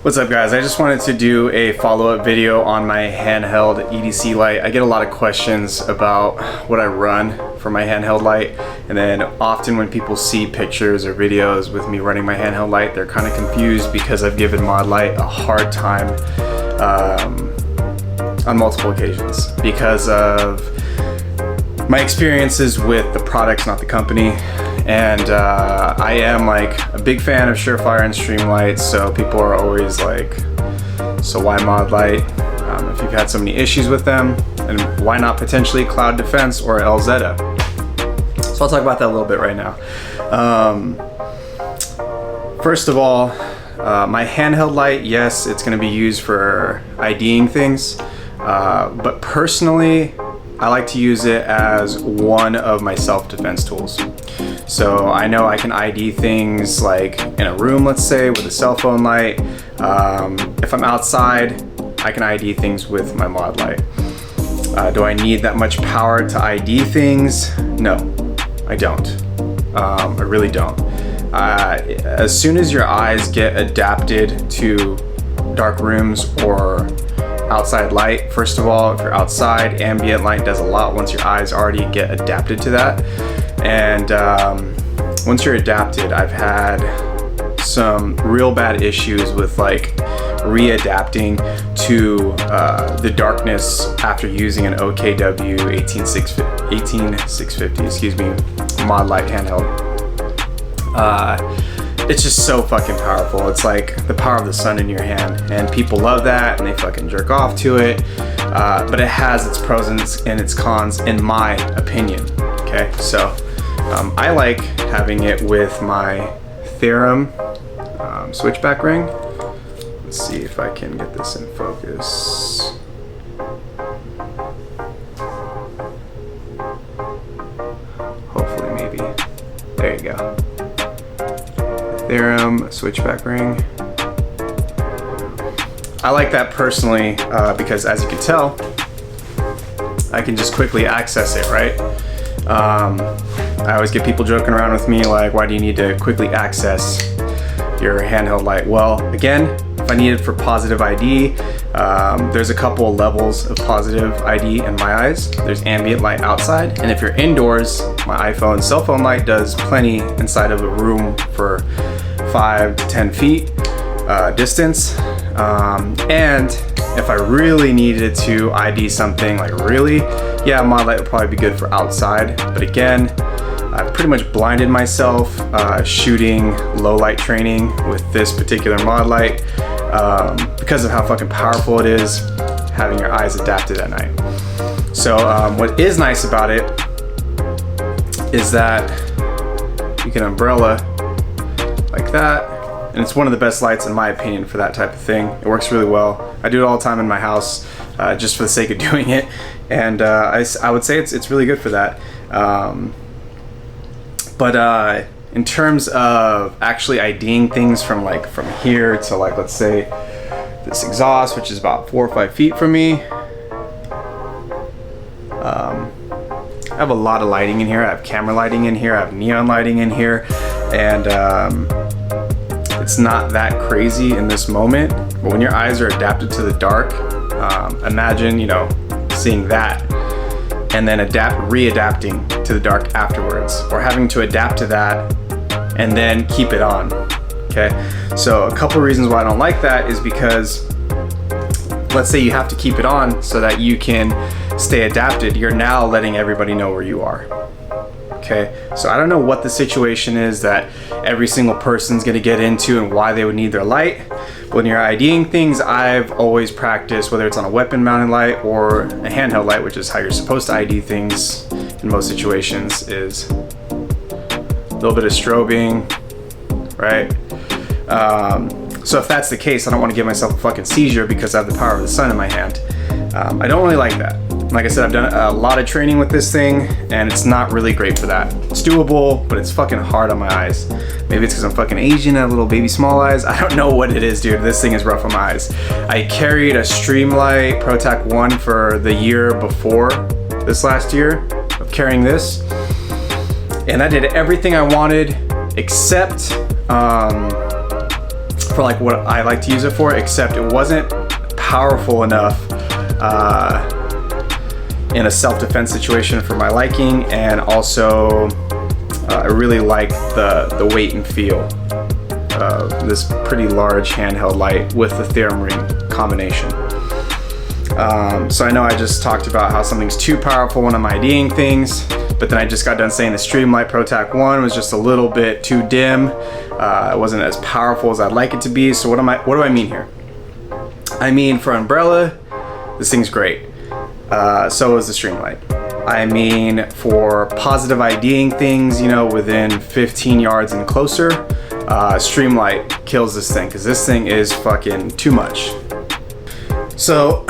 What's up guys, I just wanted to do a follow-up video on my handheld EDC light. I get a lot of questions about what I run for my handheld light, and then often when people see pictures or videos with me running my handheld light, they're kind of confused because I've given Modlite a hard time on multiple occasions because of my experiences with the products, not the company. And I am like a big fan of Surefire and Streamlight, so people are always like, so why Modlite? If you've had so many issues with them, and why not potentially Cloud Defense or LZeta? So I'll talk about that a little bit right now. First of all, my handheld light, yes, it's going to be used for IDing things, but personally, I like to use it as one of my self-defense tools. So I know I can ID things like in a room, let's say, with a cell phone light. If I'm outside, I can ID things with my Modlite. Do I need that much power to ID things? No, I don't. I really don't. As soon as your eyes get adapted to dark rooms or outside light, first of all, if you're outside, ambient light does a lot once your eyes already get adapted to that. And once you're adapted, I've had some real bad issues with like readapting to the darkness after using an OKW 18650, excuse me, Modlite handheld. It's just so fucking powerful. It's like the power of the sun in your hand, and people love that and they fucking jerk off to it. But it has its pros and its cons, in my opinion. Okay, so I like having it with my Theorem switchback ring. Let's see if I can get this in focus. Hopefully, maybe. There you go. Theorem switchback ring. I like that personally because, as you can tell, I can just quickly access it, right? I always get people joking around with me like, why do you need to quickly access your handheld light? Well, again, if I need it for positive ID, there's a couple levels of positive ID in my eyes. There's ambient light outside, and if you're indoors, my iPhone cell phone light does plenty inside of a room for 5 to 10 feet distance. And if I really needed to ID something, like really, yeah, Modlite would probably be good for outside. But again, I pretty much blinded myself shooting low light training with this particular Modlite because of how fucking powerful it is, having your eyes adapted at night. So what is nice about it is that you can umbrella like that. And it's one of the best lights in my opinion for that type of thing. It works really well. I do it all the time in my house just for the sake of doing it. And I would say it's really good for that. But in terms of actually IDing things from here to like, let's say this exhaust, which is about 4 or 5 feet from me. I have a lot of lighting in here. I have camera lighting in here. I have neon lighting in here. And it's not that crazy in this moment, but when your eyes are adapted to the dark, imagine, you know, seeing that and then readapting to the dark afterwards, or having to adapt to that and then keep it on. Okay, so a couple reasons why I don't like that is because, let's say you have to keep it on so that you can stay adapted. You're now letting everybody know where you are. Okay, so I don't know what the situation is that every single person's gonna get into and why they would need their light. But when you're IDing things, I've always practiced, whether it's on a weapon mounted light or a handheld light, which is how you're supposed to ID things in most situations, is a little bit of strobing, right? So if that's the case, I don't want to give myself a fucking seizure because I have the power of the sun in my hand. I don't really like that. Like I said, I've done a lot of training with this thing, and it's not really great for that. It's doable, but it's fucking hard on my eyes. Maybe it's because I'm fucking Asian and I have little baby small eyes. I don't know what it is, dude. This thing is rough on my eyes. I carried a Streamlight ProTac 1 for the year before this last year of carrying this, and that did everything I wanted except for like what I like to use it for, except it wasn't powerful enough in a self-defense situation for my liking, and also I really like the weight and feel of this pretty large handheld light with the theorem ring combination. So I know I just talked about how something's too powerful when I'm IDing things, but then I just got done saying the Streamlight ProTac 1 was just a little bit too dim. It wasn't as powerful as I'd like it to be. So what do I mean here? I mean, for umbrella, this thing's great. So is the Streamlight. I mean, for positive IDing things, you know, within 15 yards and closer, Streamlight kills this thing, because this thing is fucking too much. So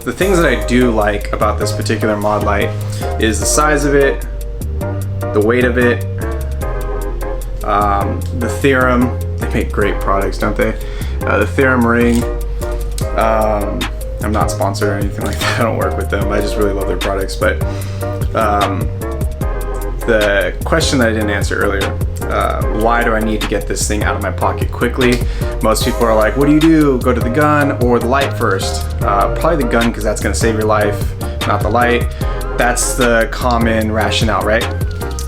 the things that I do like about this particular Modlite is the size of it, the weight of it, the theorem. They make great products, don't they? The theorem ring. I'm not sponsored or anything like that. I don't work with them. I just really love their products. But the question that I didn't answer earlier, why do I need to get this thing out of my pocket quickly? Most people are like, what do you do? Go to the gun or the light first? Probably the gun, because that's going to save your life, not the light. That's the common rationale, right?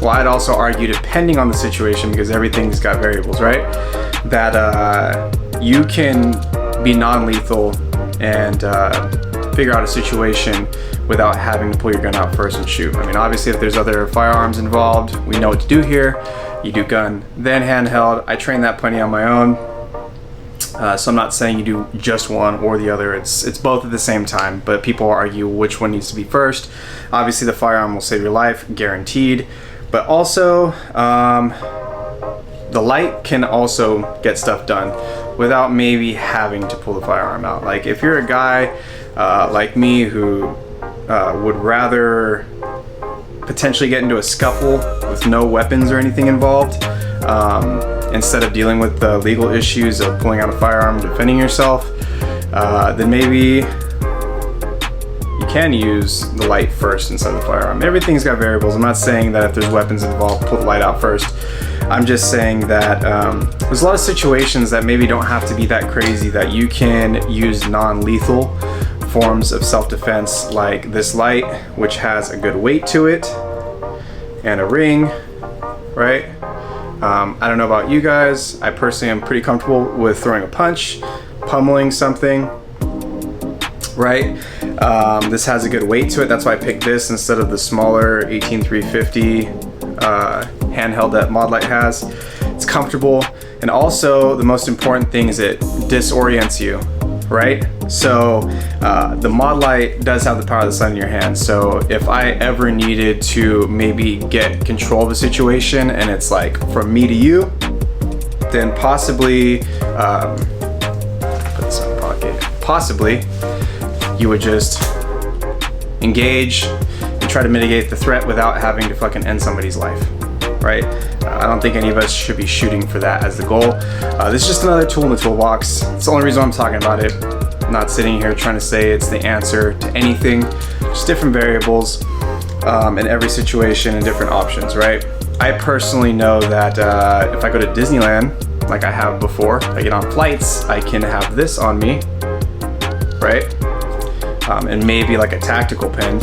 Well, I'd also argue, depending on the situation, because everything's got variables, right? That you can be non-lethal and figure out a situation without having to pull your gun out first and shoot. I mean, obviously, if there's other firearms involved, we know what to do here. You do gun, then handheld. I train that plenty on my own. So I'm not saying you do just one or the other. It's both at the same time, but people argue which one needs to be first. Obviously, the firearm will save your life, guaranteed. But also, the light can also get stuff done without maybe having to pull the firearm out. Like if you're a guy like me who would rather potentially get into a scuffle with no weapons or anything involved, instead of dealing with the legal issues of pulling out a firearm and defending yourself, then maybe you can use the light first instead of the firearm. Everything's got variables. I'm not saying that if there's weapons involved, pull the light out first. I'm just saying that there's a lot of situations that maybe don't have to be that crazy, that you can use non-lethal forms of self-defense, like this light, which has a good weight to it and a ring, right? I don't know about you guys. I personally am pretty comfortable with throwing a punch, pummeling something, right? This has a good weight to it. That's why I picked this instead of the smaller 18350 handheld that Modlite has. It's comfortable, and also the most important thing is it disorients you, right? So the Modlite does have the power of the sun in your hand. So if I ever needed to maybe get control of a situation and it's like from me to you, then possibly put this in my pocket. Possibly you would just engage and try to mitigate the threat without having to fucking end somebody's life, right? I don't think any of us should be shooting for that as the goal. This is just another tool in the toolbox. It's the only reason I'm talking about it. I'm not sitting here trying to say it's the answer to anything. Just different variables in every situation and different options, right? I personally know that if I go to Disneyland, like I have before, if I get on flights, I can have this on me, right? And maybe like a tactical pen.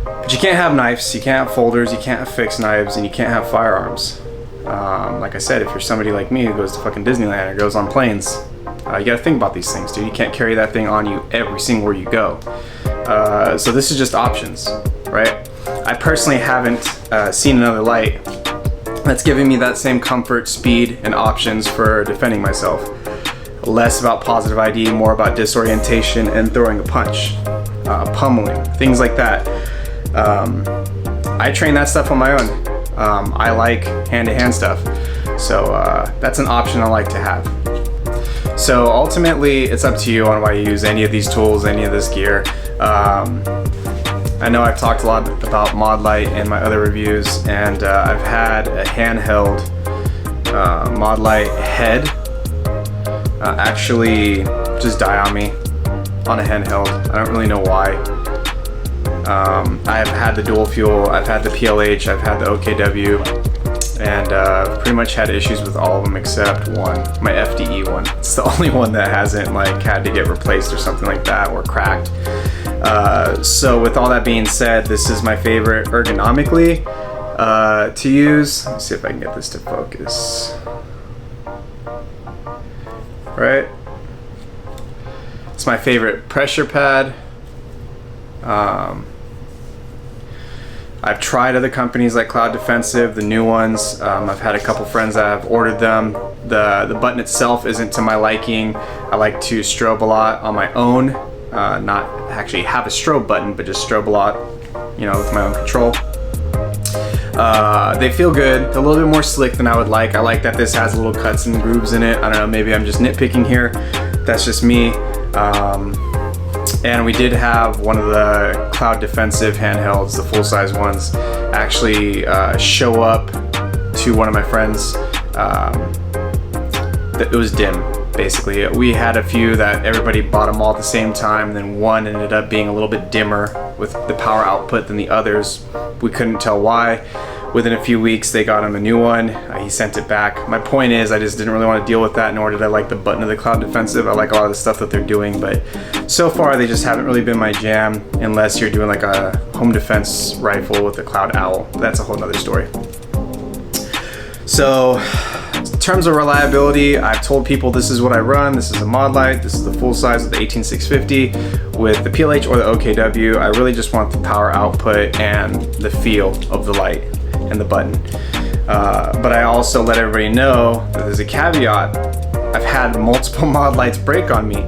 But you can't have knives, you can't have folders, you can't have fixed knives, and you can't have firearms. Like I said, if you're somebody like me who goes to fucking Disneyland or goes on planes, you gotta think about these things, dude. You can't carry that thing on you every single where you go. So this is just options, right? I personally haven't seen another light that's giving me that same comfort, speed, and options for defending myself. Less about positive ID, more about disorientation and throwing a punch, pummeling, things like that. I train that stuff on my own. I like hand-to-hand stuff, so that's an option I like to have. So ultimately, it's up to you on why you use any of these tools, any of this gear. I know I've talked a lot about Modlite in my other reviews, and I've had a handheld Modlite head actually just die on me on a handheld. I don't really know why. I've had the dual fuel, I've had the PLH, I've had the OKW. and pretty much had issues with all of them except one, my FDE one. It's the only one that hasn't like had to get replaced or something like that, or cracked. So with all that being said, this is my favorite ergonomically to use. Let's see if I can get this to focus. Right? It's my favorite pressure pad. I've tried other companies like Cloud Defensive, the new ones. I've had a couple friends that have ordered them. The button itself isn't to my liking. I like to strobe a lot on my own, not actually have a strobe button, but just strobe a lot, you know, with my own control. They feel good. They're a little bit more slick than I would like. I like that this has little cuts and grooves in it. I don't know, maybe I'm just nitpicking here. That's just me. And we did have one of the Cloud Defensive handhelds, the full-size ones, actually show up to one of my friends. It was dim, basically. We had a few that everybody bought them all at the same time, and then one ended up being a little bit dimmer with the power output than the others. We couldn't tell why. Within a few weeks, they got him a new one. He sent it back. My point is, I just didn't really want to deal with that, nor did I like the button of the Cloud Defensive. I like a lot of the stuff that they're doing, but so far they just haven't really been my jam, unless you're doing like a home defense rifle with the Cloud Owl. That's a whole nother story. So, in terms of reliability, I've told people this is what I run. This is a Modlite. This is the full size of the 18650 with the PLH or the OKW. I really just want the power output and the feel of the light and the button. But I also let everybody know that there's a caveat. I've had multiple Modlites break on me.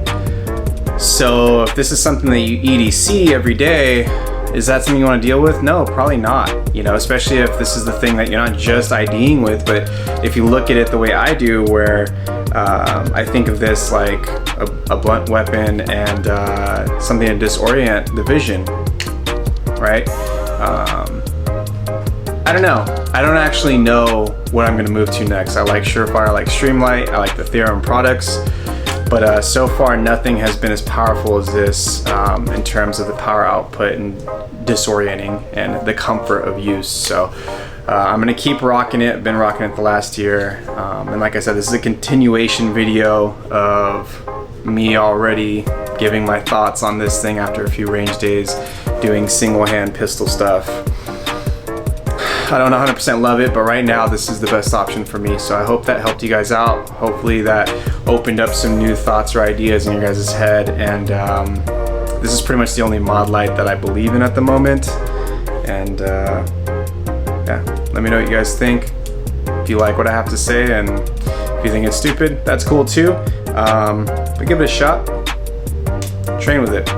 So if this is something that you EDC every day, is that something you want to deal with? No, probably not. You know, especially if this is the thing that you're not just IDing with, but if you look at it the way I do, where I think of this like a blunt weapon and something to disorient the vision, right? I don't know. I don't actually know what I'm gonna move to next. I like Surefire, I like Streamlight, I like the Theorem products, but so far nothing has been as powerful as this in terms of the power output and disorienting and the comfort of use. So I'm gonna keep rocking it. I've been rocking it the last year. And like I said, this is a continuation video of me already giving my thoughts on this thing after a few range days, doing single hand pistol stuff. I don't 100% love it, but right now this is the best option for me. So I hope that helped you guys out. Hopefully that opened up some new thoughts or ideas in your guys' head. And this is pretty much the only Modlite that I believe in at the moment. And yeah, let me know what you guys think. If you like what I have to say, and if you think it's stupid, that's cool too. But give it a shot. Train with it.